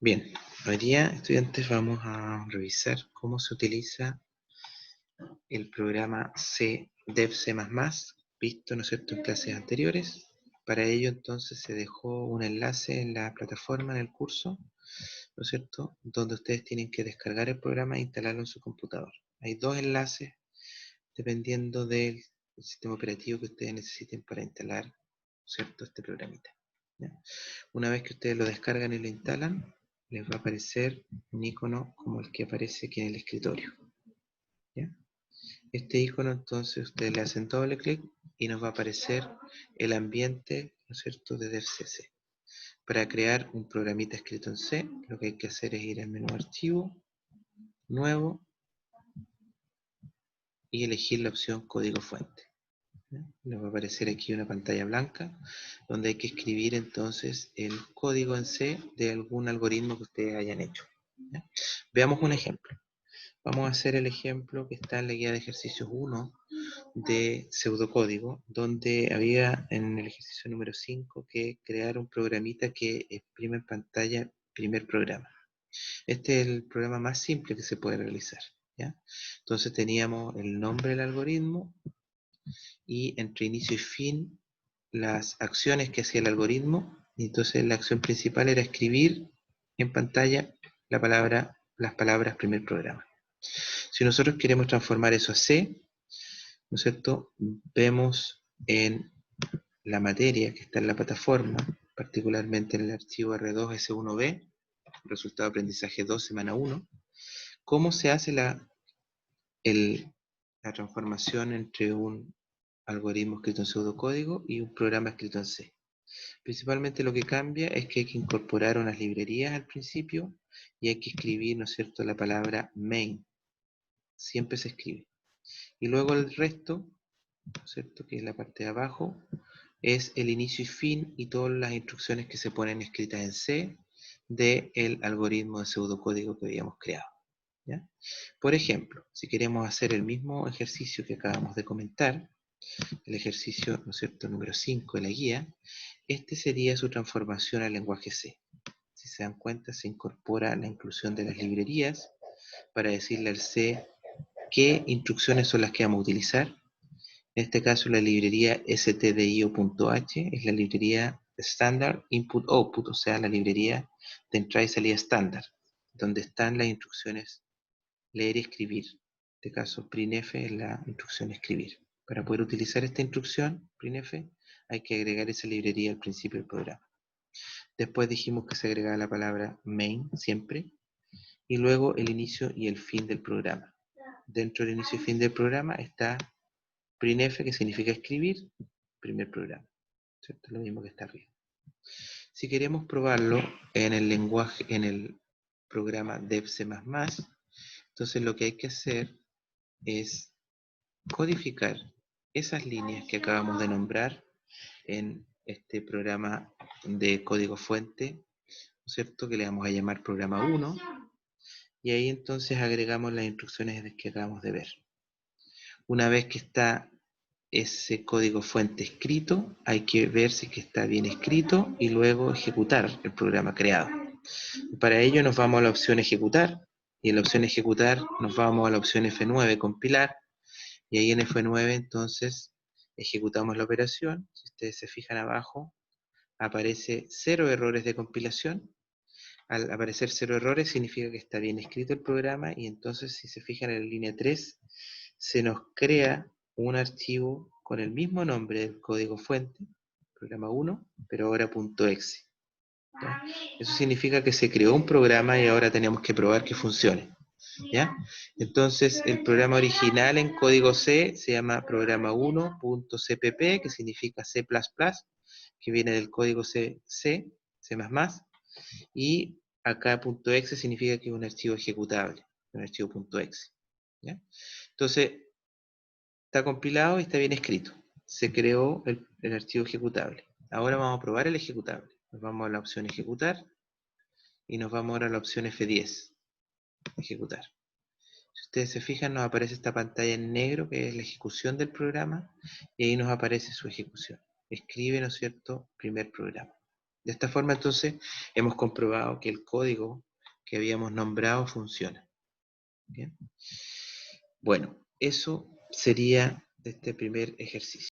Bien, hoy día, estudiantes, vamos a revisar cómo se utiliza el programa C, Dev C++, visto, ¿no es cierto?, en clases anteriores. Para ello, entonces, se dejó un enlace en la plataforma, en el curso, ¿no es cierto?, donde ustedes tienen que descargar el programa e instalarlo en su computador. Hay dos enlaces, dependiendo del sistema operativo que ustedes necesiten para instalar, ¿no es cierto?, este programita. ¿Ya? Una vez que ustedes lo descargan y lo instalan, les va a aparecer un icono como el que aparece aquí en el escritorio. ¿Ya? Este icono, entonces, ustedes le hacen doble clic y nos va a aparecer el ambiente, ¿no es cierto?, de DevCC. Para crear un programita escrito en C, lo que hay que hacer es ir al menú Archivo, Nuevo, y elegir la opción Código Fuente. ¿Ya? Nos va a aparecer aquí una pantalla blanca, donde hay que escribir entonces el código en C de algún algoritmo que ustedes hayan hecho. ¿Ya? Veamos un ejemplo. Vamos a hacer el ejemplo que está en la guía de ejercicios 1 de pseudocódigo, donde había en el ejercicio número 5 que crear un programita que exprime en pantalla primer programa. Este es el programa más simple que se puede realizar. ¿Ya? Entonces teníamos el nombre del algoritmo y entre inicio y fin las acciones que hacía el algoritmo. Y entonces la acción principal era escribir en pantalla las palabras primer programa. Si nosotros queremos transformar eso a C, ¿no es cierto?, vemos en la materia que está en la plataforma, particularmente en el archivo R2S1B, resultado de aprendizaje 2, semana 1, cómo se hace la transformación entre un algoritmo escrito en pseudocódigo y un programa escrito en C. Principalmente lo que cambia es que hay que incorporar unas librerías al principio y hay que escribir, ¿no es cierto?, la palabra main. Siempre se escribe. Y luego el resto, ¿no es cierto?, que es la parte de abajo, es el inicio y fin y todas las instrucciones que se ponen escritas en C del algoritmo de pseudocódigo que habíamos creado. ¿Ya? Por ejemplo, si queremos hacer el mismo ejercicio que acabamos de comentar, el ejercicio, ¿no es cierto?, número 5 de la guía, este sería su transformación al lenguaje C. Si se dan cuenta, se incorpora la inclusión de las librerías para decirle al C qué instrucciones son las que vamos a utilizar. En este caso, la librería stdio.h es la librería Standard Input Output, o sea, la librería de entrada y salida estándar, donde están las instrucciones leer y escribir. En este caso, printf es la instrucción escribir. Para poder utilizar esta instrucción, printf, hay que agregar esa librería al principio del programa. Después dijimos que se agregaba la palabra main siempre, y luego el inicio y el fin del programa. Dentro del inicio y fin del programa está printf, que significa escribir, primer programa. ¿Cierto? Lo mismo que está arriba. Si queremos probarlo en el lenguaje, en el programa DevC++, entonces lo que hay que hacer es codificar esas líneas que acabamos de nombrar en este programa de código fuente, ¿no es cierto?, que le vamos a llamar programa 1, y ahí entonces agregamos las instrucciones que acabamos de ver. Una vez que está ese código fuente escrito, hay que ver si que está bien escrito y luego ejecutar el programa creado. Para ello nos vamos a la opción ejecutar, y en la opción ejecutar nos vamos a la opción F9, compilar, y ahí en F9 entonces ejecutamos la operación. Si ustedes se fijan abajo, aparece 0 errores de compilación. Al aparecer 0 errores significa que está bien escrito el programa, y entonces si se fijan en la línea 3, se nos crea un archivo con el mismo nombre del código fuente, programa 1, pero ahora .exe. ¿Ya? Eso significa que se creó un programa y ahora tenemos que probar que funcione. ¿Ya? Entonces el programa original en código C se llama programa 1.cpp, que significa C++, que viene del código C++, y acá .exe significa que es un archivo ejecutable, un archivo .exe. ¿Ya? Entonces está compilado y está bien escrito. Se creó el archivo ejecutable. Ahora vamos a probar el ejecutable. Nos vamos a la opción ejecutar y nos vamos ahora a la opción F10, ejecutar. Si ustedes se fijan, nos aparece esta pantalla en negro que es la ejecución del programa, y ahí nos aparece su ejecución. Escribe, ¿no es cierto?, primer programa. De esta forma, entonces, hemos comprobado que el código que habíamos nombrado funciona. ¿Bien? Bueno, eso sería de este primer ejercicio.